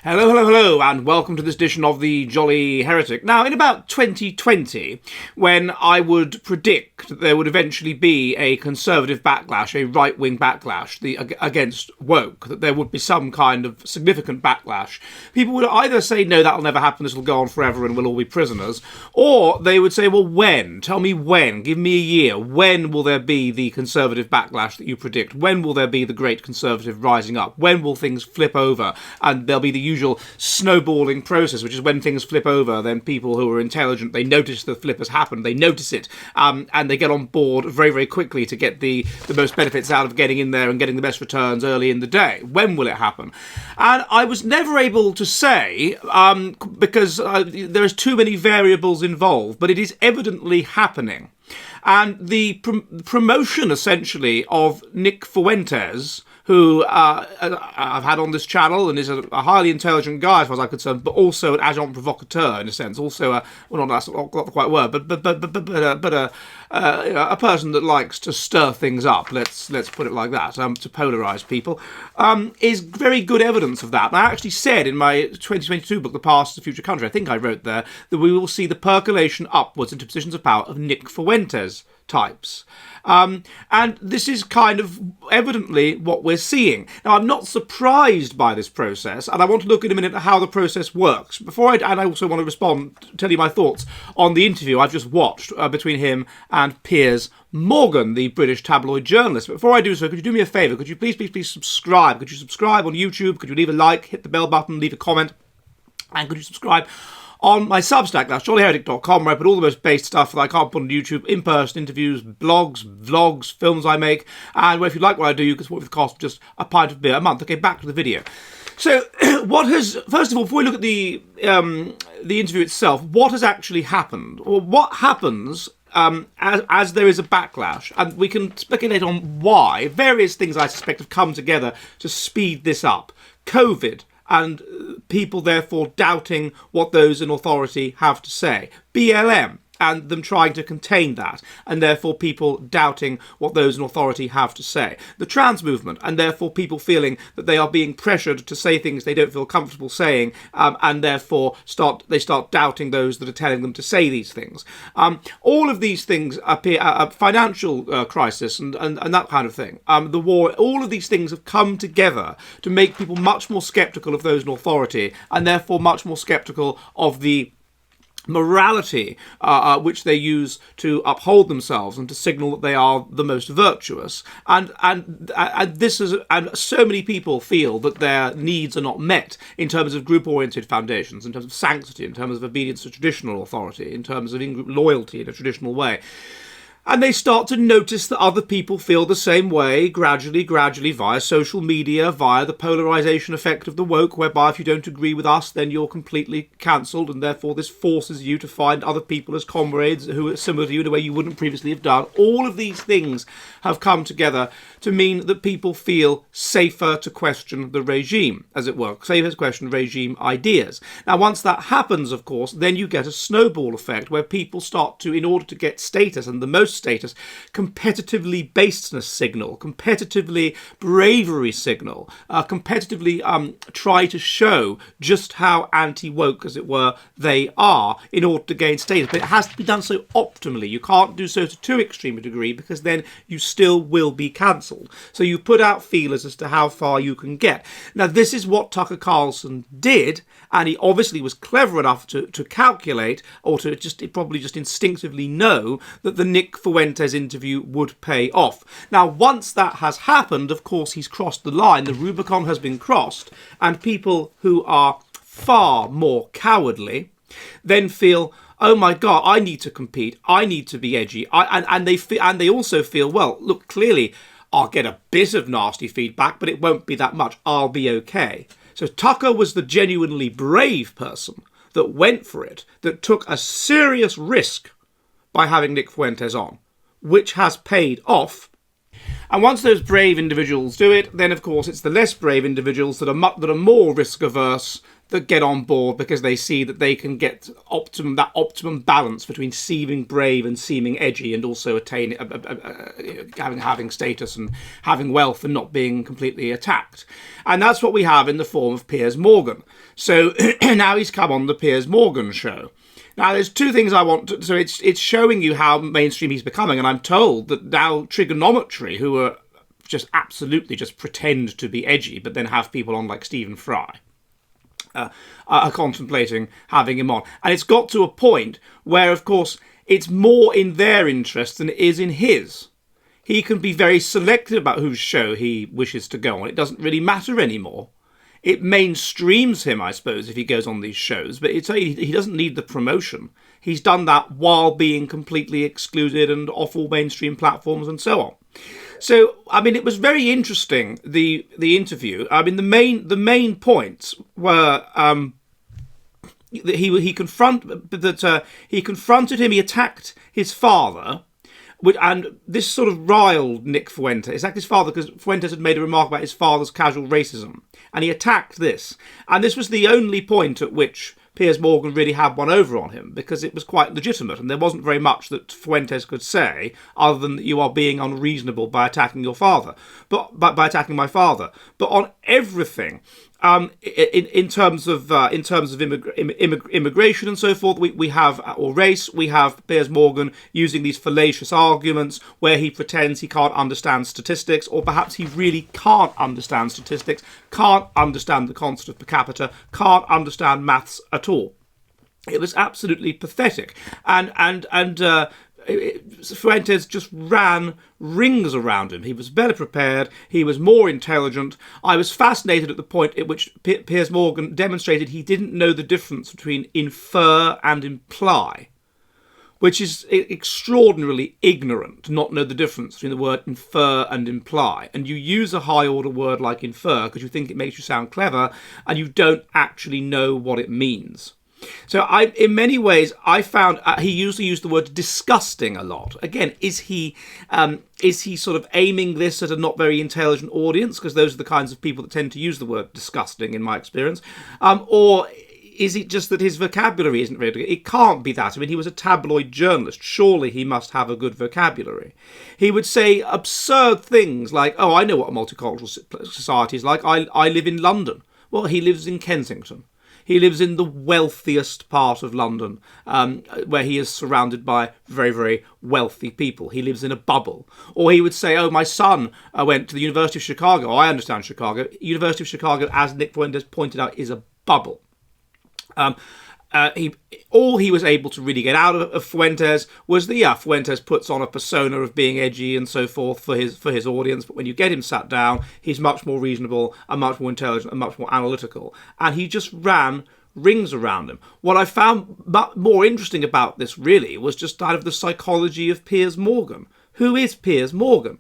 Hello, hello, hello, and welcome to this edition of the Jolly Heretic. Now, in about 2020, when I would predict that there would eventually be a conservative backlash, a right-wing backlash against woke, that there would be some kind of significant backlash, people would either say, no, that'll never happen, this will go on forever and we'll all be prisoners, or they would say, well, when? Tell me when. Give me a year. When will there be the conservative backlash that you predict? When will there be the great conservative rising up? When will things flip over and there'll be the usual snowballing process, which is when things flip over, then people who are intelligent, they notice the flip has happened, they notice it, and they get on board very, very quickly to get the most benefits out of getting in there and getting the best returns early in the day. When will it happen? And I was never able to say, because there's too many variables involved, but it is evidently happening. And the promotion, essentially, of Nick Fuentes, who I've had on this channel and is a highly intelligent guy as far as I'm concerned, but also an agent provocateur in a sense, also that's not the quite word, but a person that likes to stir things up. Let's put it like that, to polarise people, is very good evidence of that. And I actually said in my 2022 book, The Past is the Future Country, I think I wrote there, that we will see the percolation upwards into positions of power of Nick Fuentes types. And this is kind of evidently what we're seeing. Now, I'm not surprised by this process, and I want to look in a minute at how the process works. And I also want to tell you my thoughts on the interview I've just watched between him and Piers Morgan, the British tabloid journalist. But before I do so, could you do me a favour? Could you please subscribe? Could you subscribe on YouTube? Could you leave a like, hit the bell button, leave a comment? And could you subscribe on my Substack, that's jollyheretic.com, where I put all the most base stuff that I can't put on YouTube, in-person interviews, blogs, vlogs, films I make, and where if you like what I do, you can support with the cost of just a pint of beer a month. Okay, back to the video. So, first of all, before we look at the interview itself, what has actually happened? Or what happens as there is a backlash? And we can speculate on why. Various things, I suspect, have come together to speed this up. COVID, and people therefore doubting what those in authority have to say. BLM, and them trying to contain that, and therefore people doubting what those in authority have to say. The trans movement, and therefore people feeling that they are being pressured to say things they don't feel comfortable saying, and therefore they start doubting those that are telling them to say these things. All of these things appear, financial crisis and that kind of thing, the war, all of these things have come together to make people much more sceptical of those in authority, and therefore much more sceptical of the morality which they use to uphold themselves and to signal that they are the most virtuous, and so many people feel that their needs are not met in terms of group-oriented foundations, in terms of sanctity, in terms of obedience to traditional authority, in terms of in-group loyalty in a traditional way. And they start to notice that other people feel the same way, gradually, via social media, via the polarisation effect of the woke, whereby if you don't agree with us, then you're completely cancelled, and therefore this forces you to find other people as comrades who are similar to you in a way you wouldn't previously have done. All of these things have come together to mean that people feel safer to question the regime, as it were, safer to question regime ideas. Now, once that happens, of course, then you get a snowball effect where people start to, in order to get status, and the most status, competitively baseness signal, competitively bravery signal, competitively try to show just how anti-woke, as it were, they are in order to gain status. But it has to be done so optimally. You can't do so to too extreme a degree, because then you still will be cancelled. So you put out feelers as to how far you can get. Now, this is what Tucker Carlson did, and he obviously was clever enough to calculate, or to probably just instinctively know, that the Nick Fuentes interview would pay off. Now, once that has happened, of course, he's crossed the line. The Rubicon has been crossed, and people who are far more cowardly then feel, oh my God, I need to compete. I need to be edgy. And they also feel, well, look, clearly I'll get a bit of nasty feedback, but it won't be that much. I'll be okay. So Tucker was the genuinely brave person that went for it, that took a serious risk by having Nick Fuentes on, which has paid off. And once those brave individuals do it, then of course it's the less brave individuals that are more risk averse that get on board because they see that they can get optimum balance between seeming brave and seeming edgy, and also attain having status and having wealth and not being completely attacked. And that's what we have in the form of Piers Morgan. So now he's come on the Piers Morgan show. Now, there's two things I want to... So it's showing you how mainstream he's becoming, and I'm told that now Trigonometry, who are just absolutely just pretend to be edgy, but then have people on like Stephen Fry, are contemplating having him on. And it's got to a point where, of course, it's more in their interest than it is in his. He can be very selective about whose show he wishes to go on. It doesn't really matter anymore. It mainstreams him, I suppose, if he goes on these shows, but he doesn't need the promotion. He's done that while being completely excluded and off all mainstream platforms and so on. So, I mean, it was very interesting, the interview. I mean, the main points were that he confronted him. He attacked his father, and this sort of riled Nick Fuentes. It's like his father, because Fuentes had made a remark about his father's casual racism, and he attacked this. And this was the only point at which Piers Morgan really had one over on him, because it was quite legitimate, and there wasn't very much that Fuentes could say other than that you are being unreasonable by attacking your father, but by attacking my father. But on everything, in terms of immigration and so forth, we have, or race, we have Piers Morgan using these fallacious arguments where he pretends he can't understand statistics, or perhaps he really can't understand statistics, can't understand the concept of per capita, can't understand maths at all. It was absolutely pathetic, and Fuentes just ran rings around him. He was better prepared. He was more intelligent. I was fascinated at the point at which Piers Morgan demonstrated he didn't know the difference between infer and imply, which is extraordinarily ignorant to not know the difference between the word infer and imply. And you use a high-order word like infer because you think it makes you sound clever, and you don't actually know what it means. So in many ways, I found he usually used the word disgusting a lot. Again, is he sort of aiming this at a not very intelligent audience? Because those are the kinds of people that tend to use the word disgusting, in my experience. Or is it just that his vocabulary isn't very good? It can't be that. I mean, he was a tabloid journalist. Surely he must have a good vocabulary. He would say absurd things like, oh, I know what a multicultural society is like. I live in London. Well, he lives in Kensington. He lives in the wealthiest part of London, where he is surrounded by very, very wealthy people. He lives in a bubble. Or he would say, oh, my son went to the University of Chicago. Oh, I understand Chicago. University of Chicago, as Nick Fuentes pointed out, is a bubble. All he was able to really get out of Fuentes was that, Fuentes puts on a persona of being edgy and so forth for his audience, but when you get him sat down, he's much more reasonable and much more intelligent and much more analytical. And he just ran rings around him. What I found more interesting about this really was just kind of the psychology of Piers Morgan. Who is Piers Morgan?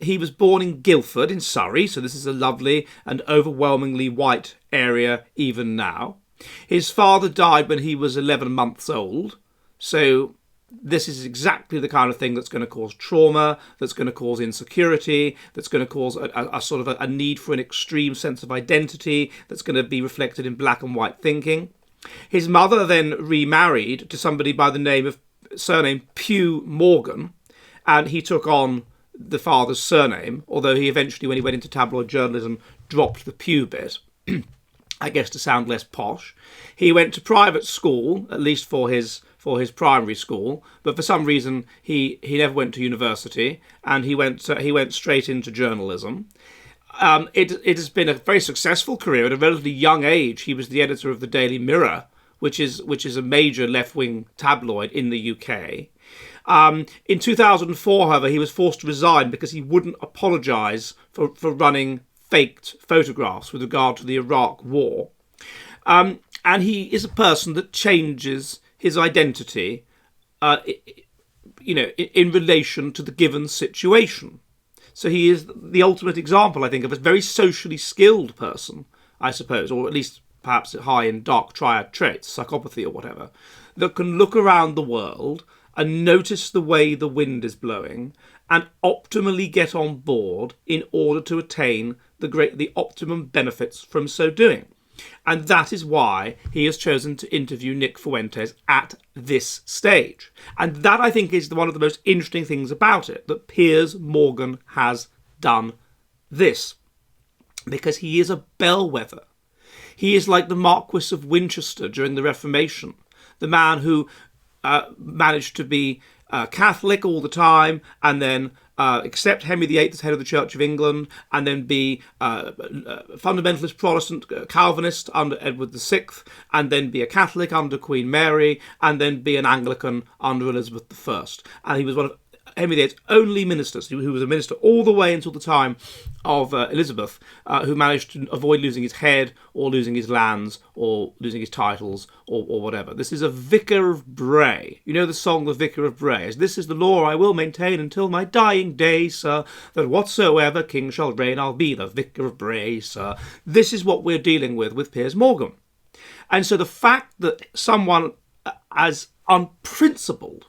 He was born in Guildford in Surrey, so this is a lovely and overwhelmingly white area even now. His father died when he was 11 months old, so this is exactly the kind of thing that's going to cause trauma, that's going to cause insecurity, that's going to cause a sort of a need for an extreme sense of identity that's going to be reflected in black and white thinking. His mother then remarried to somebody by the surname Piers Morgan, and he took on the father's surname, although he eventually, when he went into tabloid journalism, dropped the Pew bit. I guess to sound less posh. He went to private school, at least for his primary school, but for some reason he never went to university, and he went straight into journalism. It has been a very successful career. At a relatively young age, he was the editor of the Daily Mirror, which is a major left-wing tabloid in the UK. In 2004, however, he was forced to resign because he wouldn't apologise for running faked photographs with regard to the Iraq War. And he is a person that changes his identity, in relation to the given situation. So he is the ultimate example, I think, of a very socially skilled person, I suppose, or at least perhaps high in dark triad traits, psychopathy or whatever, that can look around the world and notice the way the wind is blowing and optimally get on board in order to attain the optimum benefits from so doing. And that is why he has chosen to interview Nick Fuentes at this stage. And that, I think, is one of the most interesting things about it, that Piers Morgan has done this. Because he is a bellwether. He is like the Marquis of Winchester during the Reformation, the man who managed to be Catholic all the time and then accept Henry VIII as head of the Church of England, and then be fundamentalist Protestant Calvinist under Edward VI, and then be a Catholic under Queen Mary, and then be an Anglican under Elizabeth I. And he was one of Henry VIII's only ministers, who was a minister all the way until the time of Elizabeth, who managed to avoid losing his head or losing his lands or losing his titles or whatever. This is a Vicar of Bray. You know the song The Vicar of Bray? This is the law I will maintain until my dying day, sir, that whatsoever king shall reign, I'll be the Vicar of Bray, sir. This is what we're dealing with Piers Morgan. And so the fact that someone as unprincipled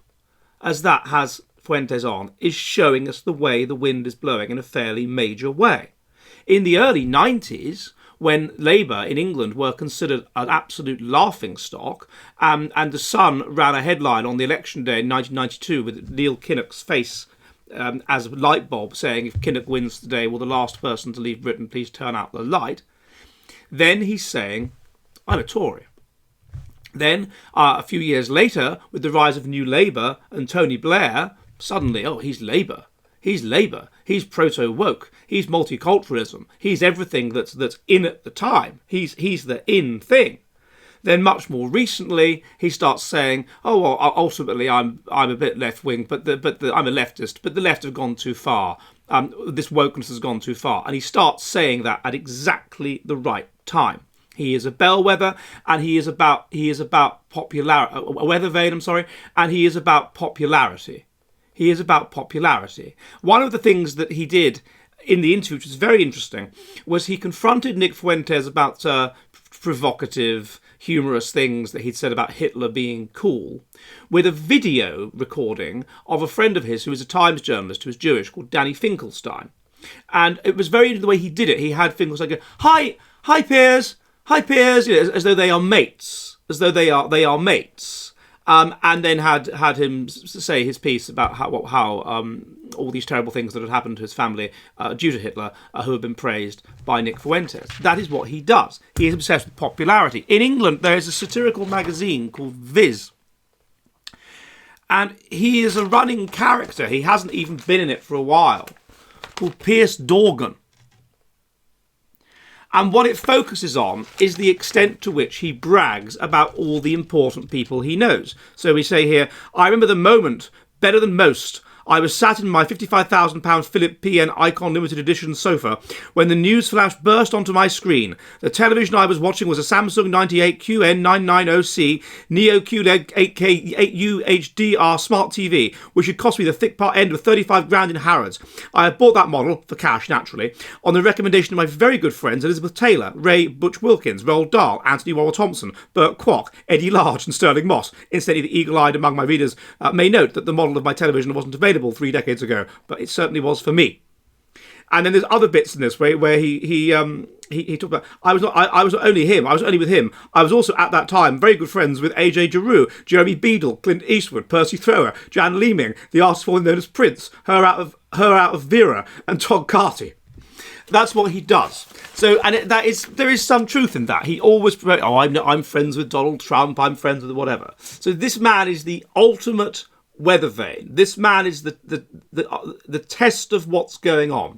as that has Fuentes on is showing us the way the wind is blowing in a fairly major way. In the early 90s, when Labour in England were considered an absolute laughingstock, and the Sun ran a headline on the election day in 1992 with Neil Kinnock's face as a light bulb saying, if Kinnock wins today, will the last person to leave Britain please turn out the light, then he's saying, I'm a Tory. Then, a few years later, with the rise of New Labour and Tony Blair, suddenly, he's Labour. He's Labour. He's proto-woke. He's multiculturalism. He's everything that's in at the time. He's the in thing. Then much more recently, he starts saying, ultimately I'm a bit left-wing, but I'm a leftist, but the left have gone too far. This wokeness has gone too far. And he starts saying that at exactly the right time. He is a bellwether, and he is about popularity. A weather vane, and he is about popularity. He is about popularity. One of the things that he did in the interview, which was very interesting, was he confronted Nick Fuentes about provocative, humorous things that he'd said about Hitler being cool, with a video recording of a friend of his who was a Times journalist who was Jewish, called Danny Finkelstein. And it was very the way he did it. He had Finkelstein go, Hi Piers, as though they are mates, and then had him say his piece about how all these terrible things that had happened to his family due to Hitler, who have been praised by Nick Fuentes. That is what he does. He is obsessed with popularity. In England, there is a satirical magazine called Viz, and he is a running character. He hasn't even been in it for a while, called Piers Dorgan. And what it focuses on is the extent to which he brags about all the important people he knows. So we say here, I remember the moment better than most. I was sat in my £55,000 Philip PN Icon Limited Edition sofa when the news flash burst onto my screen. The television I was watching was a Samsung 98QN990C Neo QLED 8K 8U HDR Smart TV, which had cost me the thick part end of 35 grand in Harrods. I had bought that model, for cash naturally, on the recommendation of my very good friends Elizabeth Taylor, Ray Butch Wilkins, Roald Dahl, Anthony Warren Thompson, Burt Kwok, Eddie Large and Sterling Moss. Incidentally, the eagle-eyed among my readers may note that the model of my television wasn't available 3 decades ago, but it certainly was for me. And then there's other bits in this where he talked about I was not only him, I was only with him. I was also at that time very good friends with AJ Giroux, Jeremy Beadle, Clint Eastwood, Percy Thrower, Jan Leeming, the artist formerly known as Prince, her out of Vera, and Todd Carty. That's what he does. So, and there is some truth in that. He always promotes, I'm friends with Donald Trump, I'm friends with whatever. So this man is the ultimate weather vane. This man is the test of what's going on.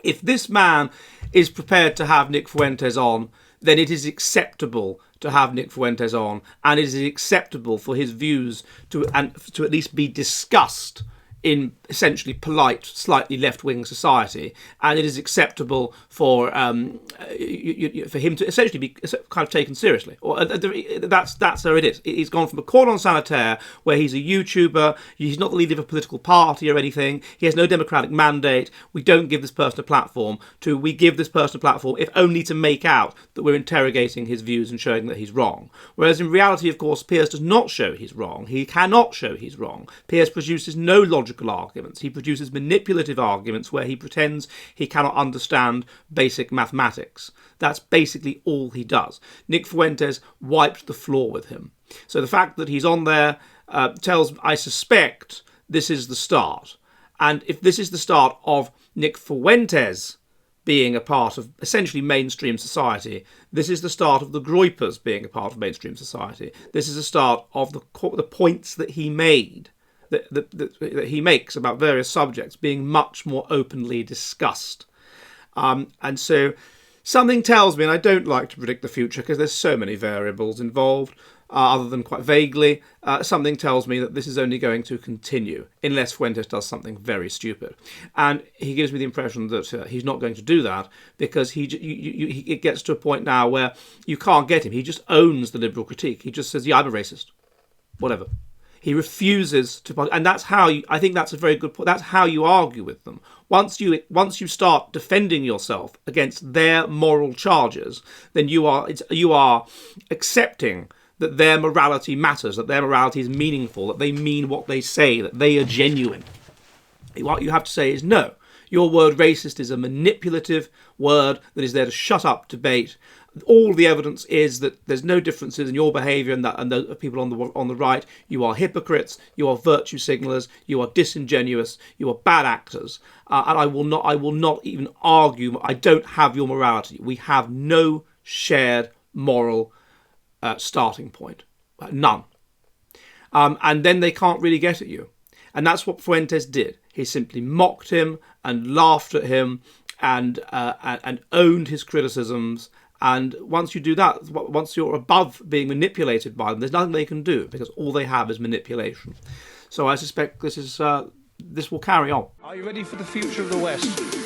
If this man is prepared to have Nick Fuentes on, then it is acceptable to have Nick Fuentes on, and it is acceptable for his views to at least be discussed in essentially polite, slightly left-wing society, and it is acceptable for him to essentially be kind of taken seriously. Or that's where it is. He's gone from a cordon sanitaire, where he's a YouTuber, he's not the leader of a political party or anything, he has no democratic mandate, we don't give this person a platform, to we give this person a platform if only to make out that we're interrogating his views and showing that he's wrong. Whereas in reality, of course, Piers does not show he's wrong. He cannot show he's wrong. Piers produces no logical logical arguments. He produces manipulative arguments where he pretends he cannot understand basic mathematics. That's basically all he does. Nick Fuentes wiped the floor with him. So the fact that he's on there tells, I suspect, this is the start. And if this is the start of Nick Fuentes being a part of essentially mainstream society, this is the start of the Groypers being a part of mainstream society. This is the start of the points that he made, that he makes about various subjects being much more openly discussed. And so something tells me, and I don't like to predict the future because there's so many variables involved, other than quite vaguely, something tells me that this is only going to continue unless Fuentes does something very stupid. And he gives me the impression that he's not going to do that because it gets to a point now where you can't get him. He just owns the liberal critique. He just says, yeah, I'm a racist. Whatever. He refuses to, and that's how I think that's a very good point. That's how you argue with them. Once you start defending yourself against their moral charges, then you are accepting that their morality matters, that their morality is meaningful, that they mean what they say, that they are genuine. What you have to say is, no, your word racist is a manipulative word that is there to shut up debate. All the evidence is that there's no differences in your behaviour and the people on the right. You are hypocrites, you are virtue signallers, you are disingenuous, you are bad actors. And I will not even argue. I don't have your morality. We have no shared moral starting point. None. And then they can't really get at you. And that's what Fuentes did. He simply mocked him and laughed at him and owned his criticisms. And once you do that, once you're above being manipulated by them, there's nothing they can do because all they have is manipulation. So I suspect this will carry on. Are you ready for the future of the West?